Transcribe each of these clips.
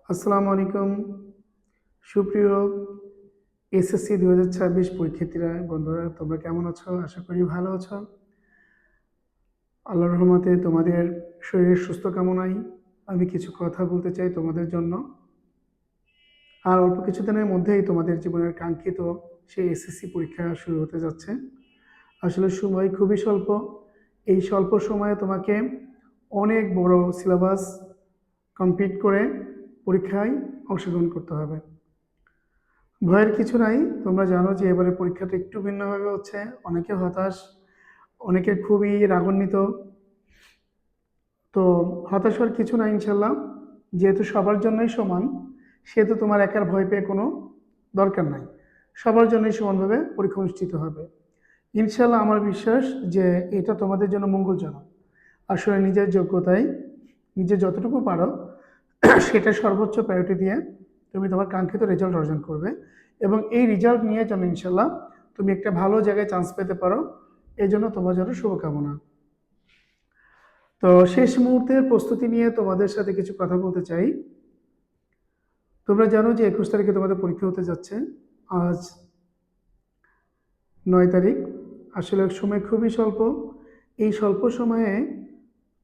আসসালামু আলাইকুম সুপ্রিয় এসএসসি 2026 পরীক্ষার্থীরা বন্ধুরা, তোমরা কেমন আছো? আশা করি ভালো আছো। আল্লাহর রহমতে তোমাদের শরীরের সুস্থ কামনায় আমি কিছু কথা বলতে চাই তোমাদের জন্য। আর অল্প কিছুদিনের মধ্যেই তোমাদের জীবনের কাঙ্ক্ষিত সেই এসএসসি পরীক্ষা শুরু হতে যাচ্ছে। আসলে সময় খুবই স্বল্প। এই স্বল্প সময়ে তোমাকে অনেক বড় সিলেবাস কমপ্লিট করে পরীক্ষায় অংশগ্রহণ করতে হবে। ভয়ের কিছু নাই। তোমরা জানো যে এবারে পরীক্ষাটা একটু ভিন্নভাবে হচ্ছে। অনেকে হতাশ, অনেকে খুবই রাগান্বিত। তো হতাশ হওয়ার কিছু নাই ইনশাল্লাহ। যেহেতু সবার জন্যই সমান, সেহেতু তোমার একার ভয় পেয়ে কোনো দরকার নাই। সবার জন্যই সমানভাবে পরীক্ষা অনুষ্ঠিত হবে ইনশাল্লাহ। আমার বিশ্বাস যে এটা তোমাদের জন্য মঙ্গলজনক। আসলে নিজের যোগ্যতায় নিজে যতটুকু পারো সেটা সর্বোচ্চ প্রায়োরিটি দিয়ে তুমি তোমার কাঙ্ক্ষিত রেজাল্ট অর্জন করবে, এবং এই রেজাল্ট নিয়ে যেন ইনশাল্লাহ তুমি একটা ভালো জায়গায় চান্স পেতে পারো। এই জন্য তোমার জন্য শুভকামনা। তো শেষ মুহূর্তের প্রস্তুতি নিয়ে তোমাদের সাথে কিছু কথা বলতে চাই। তোমরা জানো যে 21 তারিখে তোমাদের পরীক্ষা হতে যাচ্ছে। আজ 9 তারিখ। আসলে সময় খুবই স্বল্প। এই স্বল্প সময়ে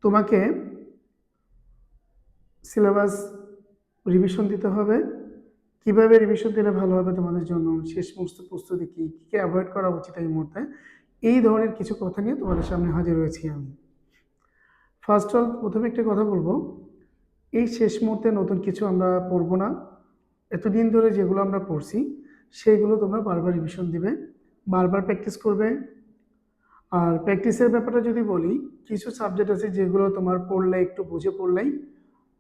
তোমাকে সিলেবাস রিভিশন দিতে হবে। কিভাবে রিভিশন দিলে ভালো হবে তোমাদের জন্য, শেষ মুহূর্ত প্রস্তুতি কী কী অ্যাভয়েড করা উচিত এই মুহূর্তে, এই ধরনের কিছু কথা নিয়ে তোমাদের সামনে হাজির হয়েছি আমি। ফার্স্ট অল প্রথমে একটা কথা বলবো, এই শেষ মুহূর্তে নতুন কিছু আমরা পড়বো না। এতদিন ধরে যেগুলো আমরা পড়ছি সেইগুলো তোমরা বারবার রিভিশন দিবে, বারবার প্র্যাকটিস করবে। আর প্র্যাকটিসের ব্যাপারটা যদি বলি, কিছু সাবজেক্ট আছে যেগুলো তোমার পড়লে একটু বুঝে পড়লেই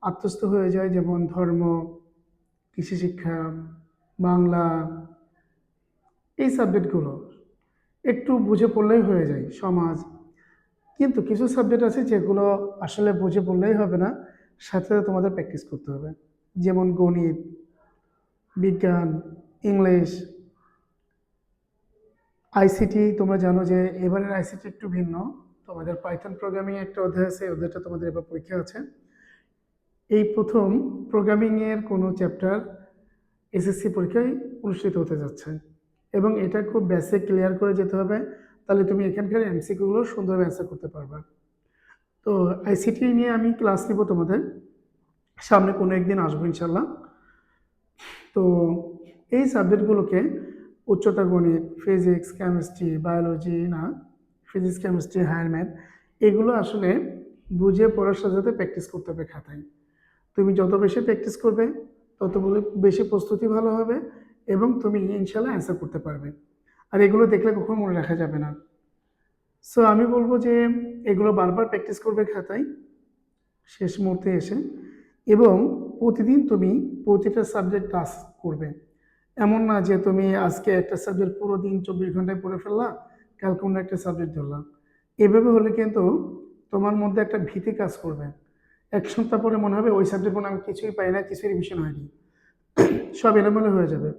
আত্মস্থ হয়ে যায়, যেমন ধর্ম, কৃষি শিক্ষা, বাংলা, এই সাবজেক্টগুলো একটু বুঝে পড়লেই হয়ে যায়, সমাজ। কিন্তু কিছু সাবজেক্ট আছে যেগুলো আসলে বুঝে পড়লেই হবে না, সাথে সাথে তোমাদের প্র্যাকটিস করতে হবে। যেমন গণিত, বিজ্ঞান, ইংলিশ, আইসিটি। তোমরা জানো যে এবারের আইসিটি একটু ভিন্ন। তোমাদের পাইথন প্রোগ্রামিং একটা অধ্যায় আছে, অধ্যায়টা তোমাদের এবার পরীক্ষা আছে। এই প্রথম প্রোগ্রামিংয়ের কোনো চ্যাপ্টার এসএসসি পরীক্ষায় অনুষ্ঠিত হতে যাচ্ছে, এবং এটা খুব বেসিক ক্লিয়ার করে যেতে হবে। তাহলে তুমি এখানকার এমসিকিউগুলো সুন্দরভাবে অ্যান্সার করতে পারবে। তো আইসিটি নিয়ে আমি ক্লাস নিব তোমাদের সামনে, কোনো একদিন আসবো ইনশাল্লাহ। তো এই সাবজেক্টগুলোকে উচ্চতর গণিত, ফিজিক্স, কেমিস্ট্রি, বায়োলজি না, ফিজিক্স, কেমিস্ট্রি, হায়ার ম্যাথ, এগুলো আসলে বুঝে পড়ার সাথে সাথে প্র্যাকটিস করতে হবে খাতায়। তুমি যত বেশি প্র্যাকটিস করবে তত বেশি প্রস্তুতি ভালো হবে, এবং তুমি ইনশাল্লাহ অ্যান্সার করতে পারবে। আর এগুলো দেখলে কখনো মনে রাখা যাবে না। সো আমি বলবো যে এগুলো বারবার প্র্যাকটিস করবে খাতায় শেষ মুহূর্তে এসে, এবং প্রতিদিন তুমি প্রতিটা সাবজেক্ট টাচ করবে। এমন না যে তুমি আজকে একটা সাবজেক্ট পুরো দিন 24 ঘন্টায় পড়ে ফেললা, কালকে অন্য একটা সাবজেক্ট ধরলাম। এভাবে হলে কিন্তু তোমার মধ্যে একটা ভীতি কাজ করবে। এক সপ্তাহ পরে মনে হবে ওই সাবজেক্ট মনে আমি কিছুই পাই না, কিছুই রিভিশন হয়নি, সব এলোমেলো হয়ে যাবে।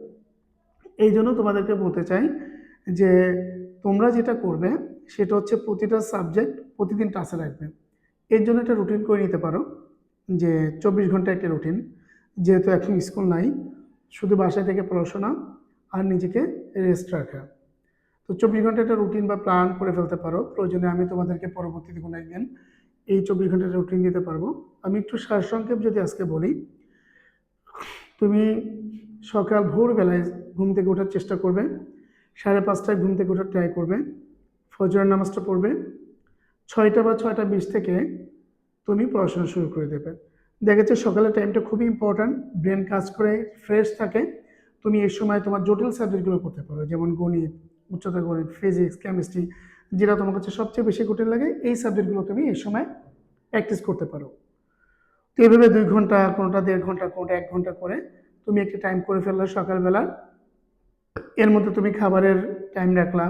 এই জন্য তোমাদেরকে বলতে চাই যে তোমরা যেটা করবে সেটা হচ্ছে প্রতিটা সাবজেক্ট প্রতিদিন টাচে রাখবে। এর জন্য একটা রুটিন করে নিতে পারো, যে 24 ঘন্টা একটা রুটিন। যেহেতু এখন স্কুল নাই, শুধু বাসায় থেকে পড়াশোনা আর নিজেকে রেস্ট রাখা। তো 24 ঘন্টা একটা রুটিন বা প্ল্যান করে ফেলতে পারো। প্রয়োজনে আমি তোমাদেরকে পরবর্তীতে কোনো একদিন এই 24 ঘন্টার রুটিন দিতে পারবো। আমি একটু সারসংক্ষেপ যদি আজকে বলি, তুমি সকাল ভোরবেলায় ঘুম থেকে ওঠার চেষ্টা করবে, 5:30টায় ঘুম থেকে ওঠার ট্রাই করবে, ফজরের নামাজটা পড়বে, 6টা বা 6টা 20 থেকে তুমি পড়াশোনা শুরু করে দেবে। দেখা যাচ্ছে সকালের টাইমটা খুবই ইম্পর্ট্যান্ট, ব্রেন কাজ করে, ফ্রেশ থাকে। তুমি এই সময় তোমার জটিল সাবজেক্টগুলো করতে পারো, যেমন গণিত, উচ্চতর গণিত, ফিজিক্স, কেমিস্ট্রি, যেটা তোমার কাছে সবচেয়ে বেশি কঠিন লাগে, এই সাবজেক্টগুলো তুমি এই সময় প্র্যাকটিস করতে পারো। তো এইভাবে 2 ঘন্টা, কোনোটা 1.5 ঘন্টা, কোনোটা 1 ঘন্টা করে তুমি একটা টাইম করে ফেললে সকালবেলা। এর মধ্যে তুমি খাবারের টাইম রাখলা,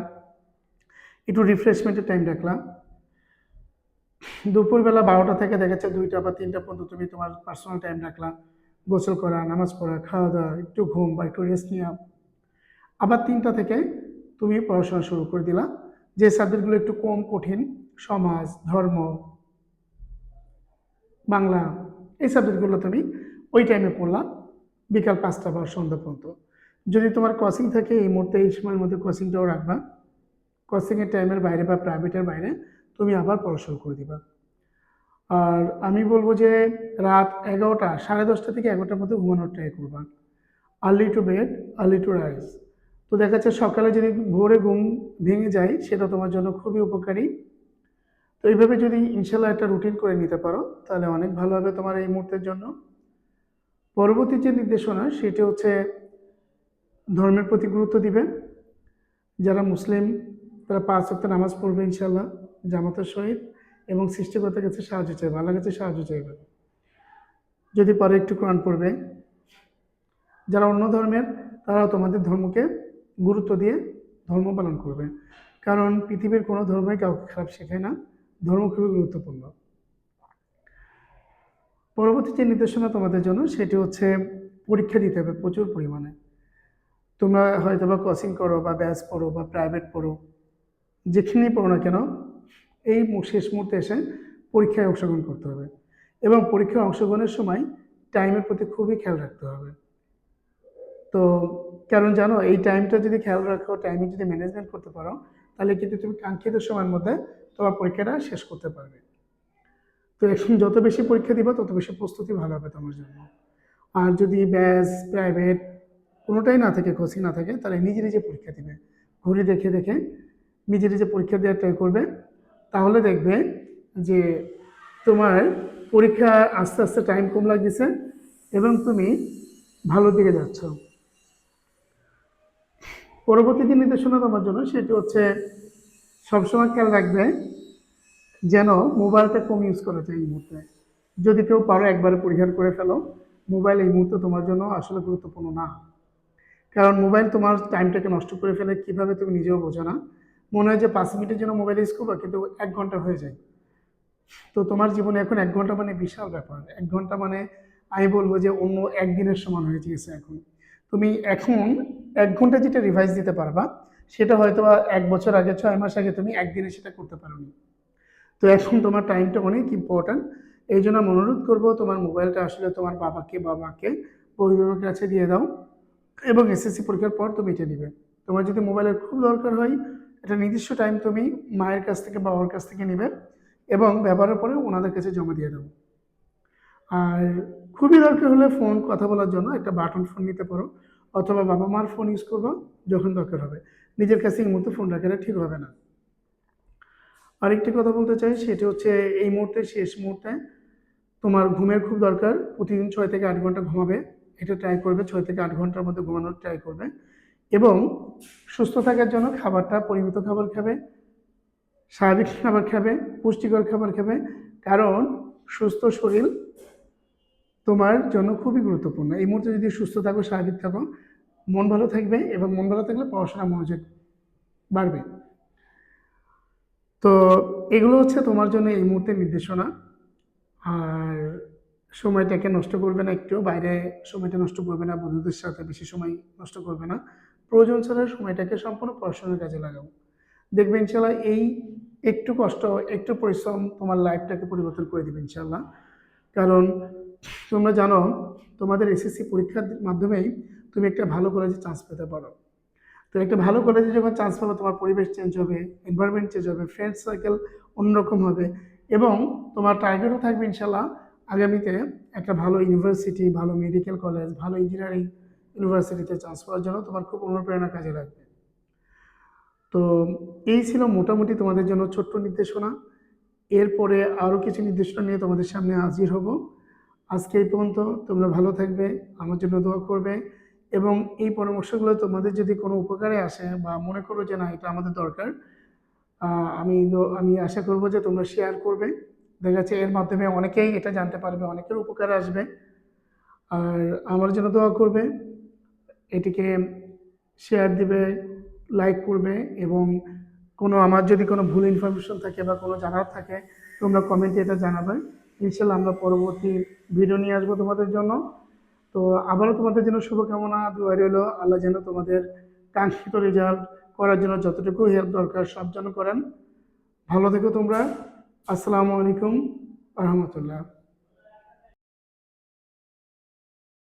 একটু রিফ্রেশমেন্টের টাইম রাখলা। দুপুরবেলা 12টা থেকে দেখা যাচ্ছে 2টা বা 3টা পর্যন্ত তুমি তোমার পার্সোনাল টাইম রাখলা, গোসল করা, নামাজ পড়া, খাওয়া দাওয়া, একটু ঘুম বা একটু রেস্ট নেওয়া। আবার 3টা থেকে তুমি পড়াশোনা শুরু করে দিলা। যে সাবজেক্টগুলো একটু কম কঠিন, সমাজ, ধর্ম, বাংলা, এই সাবজেক্টগুলো তুমি ওই টাইমে পড়লাম বিকাল 5টা বা সন্ধ্যা পর্যন্ত। যদি তোমার কোচিং থাকে এই মুহূর্তে এই সময়ের মধ্যে কোচিংটাও রাখবা, কোচিংয়ের টাইমের বাইরে বা প্রাইভেটের বাইরে তুমি আবার পড়াশোনা করে দিবা। আর আমি বলবো যে রাত 11টা 10:30 থেকে 11টার মধ্যে ঘুমানোর ট্রাই করবা। Early to bed, early to rise. তো দেখা যাচ্ছে সকালে যদি ভোরে ঘুম ভেঙে যায় সেটা তোমার জন্য খুবই উপকারী। তো এইভাবে যদি ইনশাল্লাহ একটা রুটিন করে নিতে পারো তাহলে অনেক ভালো হবে তোমার এই মুহূর্তের জন্য। পরবর্তী যে নির্দেশনা সেটি হচ্ছে ধর্মের প্রতি গুরুত্ব দিবে। যারা মুসলিম তারা 5 ওয়াক্ত নামাজ পড়বে ইনশাল্লাহ জামাতের সহিত, এবং সৃষ্টিকর্তার কাছে সাহায্য চাইবে, আল্লাহর কাছে সাহায্য চাইবে। যদি পারে একটু কোরআন পড়বে। যারা অন্য ধর্মের তারাও তোমাদের ধর্মকে গুরুত্ব দিয়ে ধর্ম পালন করবে, কারণ পৃথিবীর কোনো ধর্মই কাউকে খারাপ শেখায় না, ধর্ম খুবই গুরুত্বপূর্ণ। পরবর্তী যে নির্দেশনা তোমাদের জন্য সেটি হচ্ছে পরীক্ষা দিতে হবে প্রচুর পরিমাণে। তোমরা হয়তো বা কোচিং করো বা ব্যাচ পড়ো বা প্রাইভেট পড়ো, যেখানেই পড়ো না কেন এই শেষ মুহূর্তে এসে পরীক্ষায় অংশগ্রহণ করতে হবে, এবং পরীক্ষায় অংশগ্রহণের সময় টাইমের প্রতি খুবই খেয়াল রাখতে হবে। তো কারণ জানো এই টাইমটা যদি খেয়াল রাখো, টাইমে যদি ম্যানেজমেন্ট করতে পারো, তাহলে কিন্তু তুমি কাঙ্ক্ষিত সময়ের মধ্যে তোমার পরীক্ষাটা শেষ করতে পারবে। তো এখন যত বেশি পরীক্ষা দিবা তত বেশি প্রস্তুতি ভালো হবে তোমার জন্য। আর যদি ব্যাচ প্রাইভেট কোনোটাই না থাকে, কোচিং না থাকে, তাহলে নিজে নিজে পরীক্ষা দিবে, ঘড়ি দেখে দেখে নিজে নিজে পরীক্ষা দেওয়ার ট্রাই করবে। তাহলে দেখবে যে তোমার পরীক্ষা আস্তে আস্তে টাইম কম লাগতেছে এবং তুমি ভালো দিকে যাচ্ছ। পরবর্তী যে নির্দেশনা তোমার জন্য সেটি হচ্ছে সবসময় খেয়াল রাখবে যেন মোবাইলটা কম ইউজ করা যায় এই মুহূর্তে। যদি কেউ পারো একবারে পরিহার করে ফেলো, মোবাইল এই মুহূর্তে তোমার জন্য আসলে গুরুত্বপূর্ণ না। কারণ মোবাইল তোমার টাইমটাকে নষ্ট করে ফেলে কীভাবে তুমি নিজেও বোঝো না। মনে হয় যে 5 মিনিটের জন্য মোবাইল ইউজ করবো, কিন্তু 1 ঘন্টা হয়ে যায়। তো তোমার জীবনে এখন 1 ঘন্টা মানে বিশাল ব্যাপার। 1 ঘন্টা মানে আমি বলবো যে অন্য একদিনের সমান হয়ে গিয়েছে এখন। তুমি এখন 1 ঘন্টা যেটা রিভাইজ দিতে পারবা সেটা হয়তো 1 বছর আগে 6 মাস আগে তুমি একদিনে সেটা করতে পারোনি। তো এখন তোমার টাইমটা অনেক ইম্পর্ট্যান্ট। এই জন্য আমি অনুরোধ করবো তোমার মোবাইলটা আসলে তোমার বাবাকে বা মাকে অভিভাবকের কাছে দিয়ে দাও, এবং এসএসসি পরীক্ষার পর তুমি এটা নিবে। তোমার যদি মোবাইলের খুব দরকার হয় একটা নির্দিষ্ট টাইম তুমি মায়ের কাছ থেকে বাবার কাছ থেকে নিবে, এবং ব্যবহারের পরে ওনাদের কাছে জমা দিয়ে দেবো। আর খুবই দরকার হলে ফোন কথা বলার জন্য একটা বাটন ফোন নিতে পারো, অথবা বাবা মার ফোন ইউজ করবো যখন দরকার হবে। নিজের কাছে এই মুহূর্তে ফোন রাখাটা ঠিক হবে না। আরেকটি কথা বলতে চাই সেটি হচ্ছে এই মুহূর্তে শেষ মুহূর্তে তোমার ঘুমের খুব দরকার। প্রতিদিন 6 থেকে 8 ঘন্টা ঘুমাবে, এটা ট্রাই করবে। 6 থেকে 8 ঘন্টার মধ্যে ঘুমানোর ট্রাই করবে, এবং সুস্থ থাকার জন্য খাবারটা পরিমিত খাবার খাবে, স্বাভাবিক খাবার খাবে, পুষ্টিকর খাবার খাবে। কারণ সুস্থ শরীর তোমার জন্য খুবই গুরুত্বপূর্ণ। এই মুহূর্তে যদি সুস্থ থাকো, স্বাভাবিক থাকো, মন ভালো থাকবে, এবং মন ভালো থাকলে পড়াশোনা মনোযোগ বাড়বে। তো এগুলো হচ্ছে তোমার জন্য এই মুহূর্তে নির্দেশনা। আর সময়টাকে নষ্ট করবে না, একটু বাইরে সময়টা নষ্ট করবে না, বন্ধুদের সাথে বেশি সময় নষ্ট করবে না। প্রয়োজন ছাড়া সময়টাকে সম্পূর্ণ পড়াশোনার কাজে লাগাও। দেখবে ইনশাল্লাহ এই একটু কষ্ট, একটু পরিশ্রম তোমার লাইফটাকে পরিবর্তন করে দেবে ইনশাল্লাহ। কারণ তোমরা জানো তোমাদের এসএসসি পরীক্ষার মাধ্যমেই তুমি একটা ভালো কলেজে চান্স পেতে পারো। তো একটা ভালো কলেজে যখন চান্স পাবে তোমার পরিবেশ চেঞ্জ হবে, এনভায়রনমেন্ট চেঞ্জ হবে, ফ্রেন্ড সার্কেল অন্যরকম হবে, এবং তোমার টার্গেটও থাকবে ইনশাল্লাহ আগামীতে একটা ভালো ইউনিভার্সিটি, ভালো মেডিকেল কলেজ, ভালো ইঞ্জিনিয়ারিং ইউনিভার্সিটিতে চান্স পাওয়ার জন্য তোমার খুব অনুপ্রেরণা কাজে লাগবে। তো এই ছিল মোটামুটি তোমাদের জন্য ছোট্ট নির্দেশনা। এরপরে আরও কিছু নির্দেশনা নিয়ে তোমাদের সামনে হাজির হব। আজকে এই পর্যন্ত। তোমরা ভালো থাকবে, আমার জন্য দোয়া করবে, এবং এই পরামর্শগুলো তোমাদের যদি কোনো উপকারে আসে বা মনে করো যে না এটা আমাদের দরকার, আমি আশা করব যে তোমরা শেয়ার করবে। দেখা যাচ্ছে এর মাধ্যমে অনেকেই এটা জানতে পারবে, অনেকের উপকারে আসবে। আর আমার জন্য দোয়া করবে, এটিকে শেয়ার দিবে, লাইক করবে, এবং আমার যদি কোনো ভুল ইনফরমেশন থাকে বা কোনো জানার থাকে তোমরা কমেন্টে এটা জানাবে। ইনশাল্লাহ আমরা পরবর্তী ভিডিও নিয়ে আসবো তোমাদের জন্য। তো আবারও তোমাদের জন্য শুভকামনা, দোয়া রইল। আল্লাহ যেন তোমাদের কাঙ্ক্ষিত রেজাল্ট করার জন্য যতটুকু হেল্প দরকার সব যেন করেন। ভালো থেকো তোমরা। আসসালামু আলাইকুম রহমতুল্লাহ।